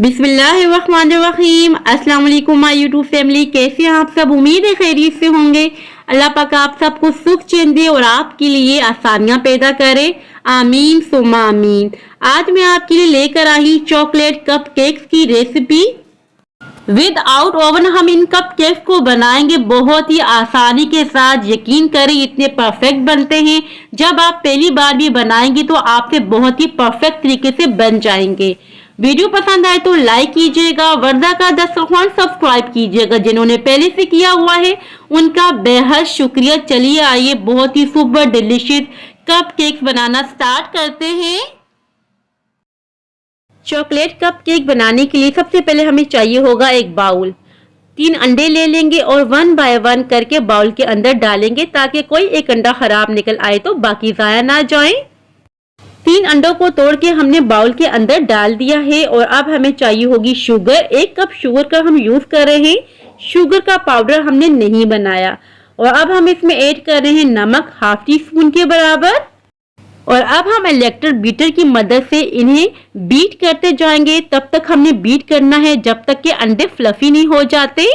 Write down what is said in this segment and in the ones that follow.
बिस्मिल्लाहिर्रहमानिर्रहीम। अस्सलाम वालेकुम माय यूट्यूब फैमिली, कैसे हैं आप सब? उम्मीद है खैरियत से होंगे। अल्लाह पाक आप सबको सुख चैन दे और आपके लिए आसानियां पैदा करे, आमीन सुम्मा आमीन। आज मैं आपके लिए लेकर आई चॉकलेट कप केक्स की रेसिपी। विदाउट ओवन हम इन कप केक्स को बनाएंगे बहुत ही आसानी के साथ। यकीन करें इतने परफेक्ट बनते हैं, जब आप पहली बार भी बनाएंगे तो आपसे बहुत ही परफेक्ट तरीके से बन जाएंगे। वीडियो पसंद आए तो लाइक कीजिएगा, वर्दा का दस्तरखान सब्सक्राइब कीजिएगा। जिन्होंने पहले से किया हुआ है उनका बेहद शुक्रिया। चलिए आइए बहुत ही सुपर डिलीशियस कप केक्स बनाना स्टार्ट करते हैं। चॉकलेट कप केक बनाने के लिए सबसे पहले हमें चाहिए होगा एक बाउल। 3 अंडे ले लेंगे और 1 बाय 1 करके बाउल के अंदर डालेंगे ताकि कोई एक अंडा खराब निकल आए तो बाकी जाया ना जाए। 3 अंडों को तोड़ के हमने बाउल के अंदर डाल दिया है और अब हमें चाहिए होगी शुगर। 1 कप शुगर का हम यूज कर रहे हैं, शुगर का पाउडर हमने नहीं बनाया। और अब हम इसमें ऐड कर रहे हैं नमक हाफ टी स्पून के बराबर। और अब हम इलेक्ट्रिक बीटर की मदद से इन्हें बीट करते जाएंगे। तब तक हमने बीट करना है जब तक कि अंडे फ्लफी नहीं हो जाते।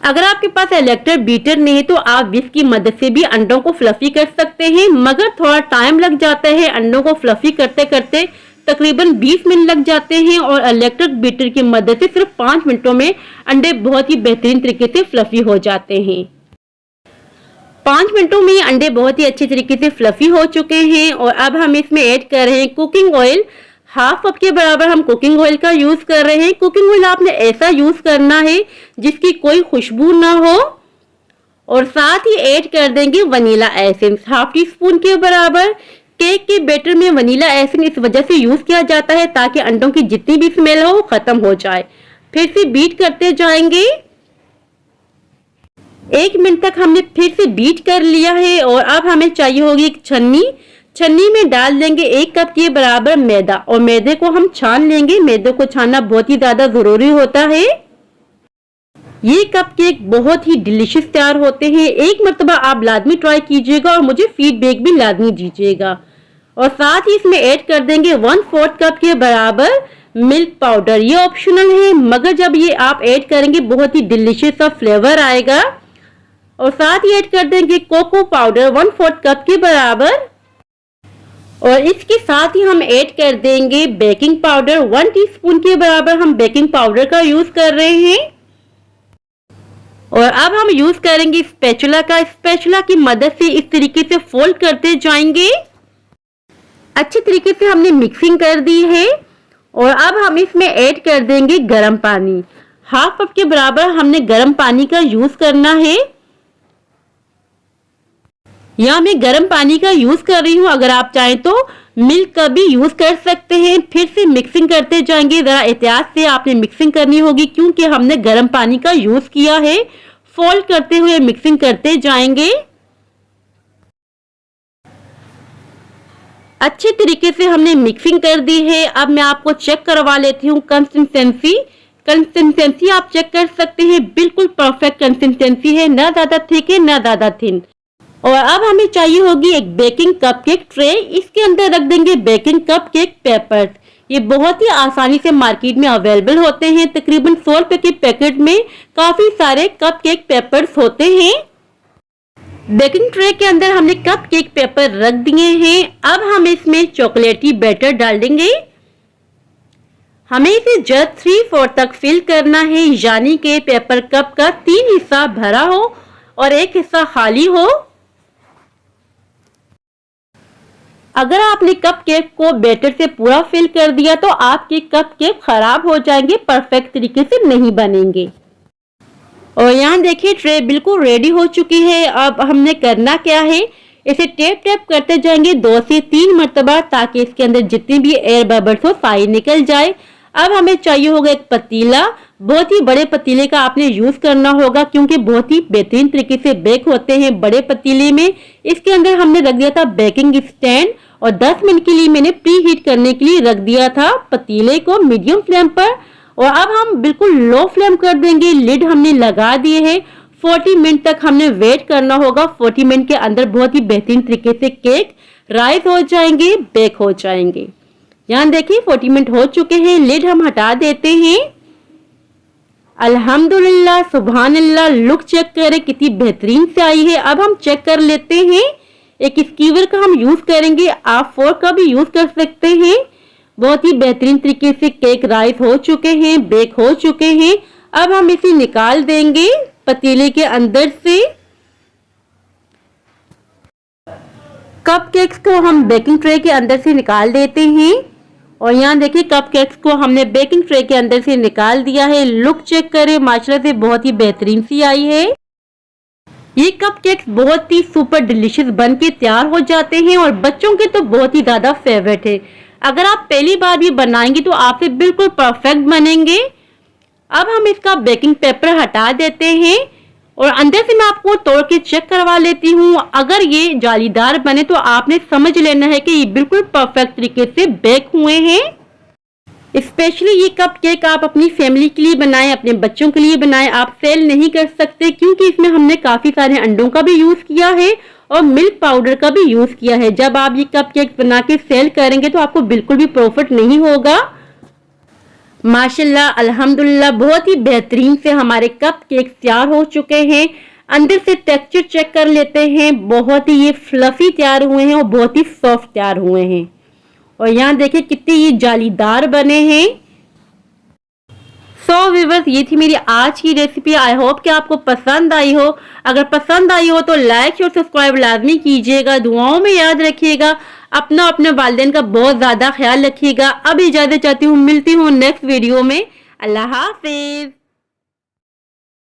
अगर आपके पास इलेक्ट्रिक बीटर नहीं है तो आप विस्क की मदद से भी अंडों को फ्लफी कर सकते हैं, मगर थोड़ा टाइम लग जाता है। अंडों को फ्लफी करते करते तकरीबन 20 मिनट लग जाते हैं और इलेक्ट्रिक बीटर की मदद से सिर्फ 5 मिनटों में अंडे बहुत ही बेहतरीन तरीके से फ्लफी हो जाते हैं। 5 मिनटों में अंडे बहुत ही अच्छे तरीके से फ्लफी हो चुके हैं। और अब हम इसमें ऐड कर रहे हैं कुकिंग ऑयल। हाफ कप के बराबर हम कुकिंग ऑयल का यूज कर रहे हैं। कुकिंग ऑयल आपने ऐसा यूज करना है जिसकी कोई खुशबू ना हो। और साथ ही ऐड कर देंगे vanilla essence half tea spoon के बराबर। केक के बैटर में वनीला एसेंस इस वजह से यूज किया जाता है ताकि अंडों की जितनी भी स्मेल हो वो खत्म हो जाए। फिर से बीट करते जाएंगे। 1 मिनट तक हमने फिर से बीट कर लिया है। और अब हमें चाहिए होगी एक छन्नी में डाल देंगे 1 कप के बराबर मैदा और मैदे को हम छान लेंगे। मैदे को छानना बहुत ही ज्यादा जरूरी होता है। ये कप केक बहुत ही डिलीशियस तैयार होते हैं। एक मरतबा आप लाजमी ट्राई कीजिएगा और मुझे फीडबैक भी लाजमी दीजिएगा। और साथ ही इसमें ऐड कर देंगे 1/4 कप के बराबर मिल्क पाउडर। ये ऑप्शनल है, मगर जब ये आप ऐड करेंगे बहुत ही डिलीशियस सा फ्लेवर आएगा। और साथ ही ऐड कर देंगे कोको पाउडर 1/4 कप के बराबर। और इसके साथ ही हम ऐड कर देंगे बेकिंग पाउडर 1 टीस्पून के बराबर। हम बेकिंग पाउडर का यूज कर रहे हैं। और अब हम यूज करेंगे स्पैचुला का। स्पैचुला की मदद से इस तरीके से फोल्ड करते जाएंगे। अच्छे तरीके से हमने मिक्सिंग कर दी है। और अब हम इसमें ऐड कर देंगे गर्म पानी। हाफ कप के बराबर हमने गर्म पानी का यूज करना है। यहाँ मैं गर्म पानी का यूज कर रही हूँ, अगर आप चाहें तो मिल्क का भी यूज कर सकते हैं। फिर से मिक्सिंग करते जाएंगे। जरा एहतियात से आपने मिक्सिंग करनी होगी क्योंकि हमने गर्म पानी का यूज किया है। फोल्ड करते हुए मिक्सिंग करते जाएंगे। अच्छे तरीके से हमने मिक्सिंग कर दी है। अब मैं आपको चेक करवा लेती हूँ कंसिस्टेंसी आप चेक कर सकते हैं। बिल्कुल परफेक्ट कंसिस्टेंसी है, ना ज्यादा थिक है ना ज्यादा थिन। और अब हमें चाहिए होगी एक बेकिंग कपकेक ट्रे। इसके अंदर रख देंगे बेकिंग कपकेक पेपर्स। ये बहुत ही आसानी से मार्केट में अवेलेबल होते हैं। तकरीबन 100 रुपए के पैकेट में काफी सारे कपकेक पेपर्स होते हैं। बेकिंग ट्रे के अंदर हमने कपकेक पेपर रख दिए हैं। अब हम इसमें चॉकलेटी बैटर डाल देंगे। हमें इसे जस्ट 3/4 तक फिल करना है, यानी कि पेपर कप का 3 हिस्सा भरा हो और 1 हिस्सा खाली हो। अगर आपने कप केक को बैटर से पूरा फिल कर दिया तो आपके कप केक खराब हो जाएंगे, परफेक्ट तरीके से नहीं बनेंगे। और यहाँ देखिए ट्रे बिल्कुल रेडी हो चुकी है। अब हमने करना क्या है, इसे टेप करते जाएंगे 2 से 3 मरतबा ताकि इसके अंदर जितनी भी एयर बबल्स हो सारी निकल जाए। अब हमें चाहिए होगा एक पतीला। बहुत ही बड़े पतीले का आपने यूज करना होगा क्योंकि बहुत ही बेहतरीन तरीके से बेक होते हैं बड़े पतीले में। इसके अंदर हमने रख दिया था बेकिंग स्टैंड और 10 मिनट के लिए मैंने प्री हीट करने के लिए रख दिया था पतीले को मीडियम फ्लेम पर। और अब हम बिल्कुल लो फ्लेम कर देंगे। लिड हमने लगा दिए है। 40 मिनट तक हमने वेट करना होगा। 40 मिनट के अंदर बहुत ही बेहतरीन तरीके से केक राइस हो जाएंगे, बेक हो जाएंगे। यहाँ देखिए 40 मिनट हो चुके हैं। लिड हम हटा देते हैं। अल्हम्दुलिल्लाह, सुभान अल्लाह, लुक चेक करें कितनी बेहतरीन से आई है। अब हम चेक कर लेते हैं। एक स्कीवर का हम यूज करेंगे, आप फोर्क का भी यूज कर सकते हैं। बहुत ही बेहतरीन तरीके से केक राइस हो चुके हैं, बेक हो चुके हैं। अब हम इसे निकाल देंगे पतीले के अंदर से। कपकेक्स को हम बेकिंग ट्रे के अंदर से निकाल देते हैं और यहाँ देखिए कपकेक्स को हमने बेकिंग ट्रे के अंदर से निकाल दिया है। लुक चेक करें, माशाल्लाह से बहुत ही बेहतरीन सी आई है। ये कपकेक्स बहुत ही सुपर डिलीशियस बन के तैयार हो जाते हैं और बच्चों के तो बहुत ही ज्यादा फेवरेट है। अगर आप पहली बार भी बनाएंगे तो आपसे बिल्कुल परफेक्ट बनेंगे। अब हम इसका बेकिंग पेपर हटा देते हैं और अंदर से मैं आपको तोड़ के चेक करवा लेती हूँ। अगर ये जालीदार बने तो आपने समझ लेना है कि ये बिल्कुल परफेक्ट तरीके से बेक हुए हैं। स्पेशली ये कपकेक आप अपनी फैमिली के लिए बनाएं, अपने बच्चों के लिए बनाएं। आप सेल नहीं कर सकते क्योंकि इसमें हमने काफी सारे अंडों का भी यूज किया है और मिल्क पाउडर का भी यूज किया है। जब आप ये कपकेक बना के सेल करेंगे तो आपको बिल्कुल भी प्रॉफिट नहीं होगा। माशाल्लाह, अल्हम्दुलिल्लाह, बहुत ही बेहतरीन से हमारे कपकेक तैयार हो चुके हैं। अंदर से टेक्सचर चेक कर लेते हैं। बहुत ही ये फ्लफी तैयार हुए हैं और बहुत ही सॉफ्ट तैयार हुए हैं। और यहाँ देखिए कितने ये जालीदार बने हैं। सो व्यूअर्स, ये थी मेरी आज की रेसिपी। आई होप कि आपको पसंद आई हो। अगर पसंद आई हो तो लाइक और सब्सक्राइब लाजमी कीजिएगा। दुआओं में याद रखिएगा। अपने वालिदैन का बहुत ज्यादा ख्याल रखिएगा। अब इजाजत चाहती हूँ, मिलती हूँ नेक्स्ट वीडियो में। अल्लाह हाफिज।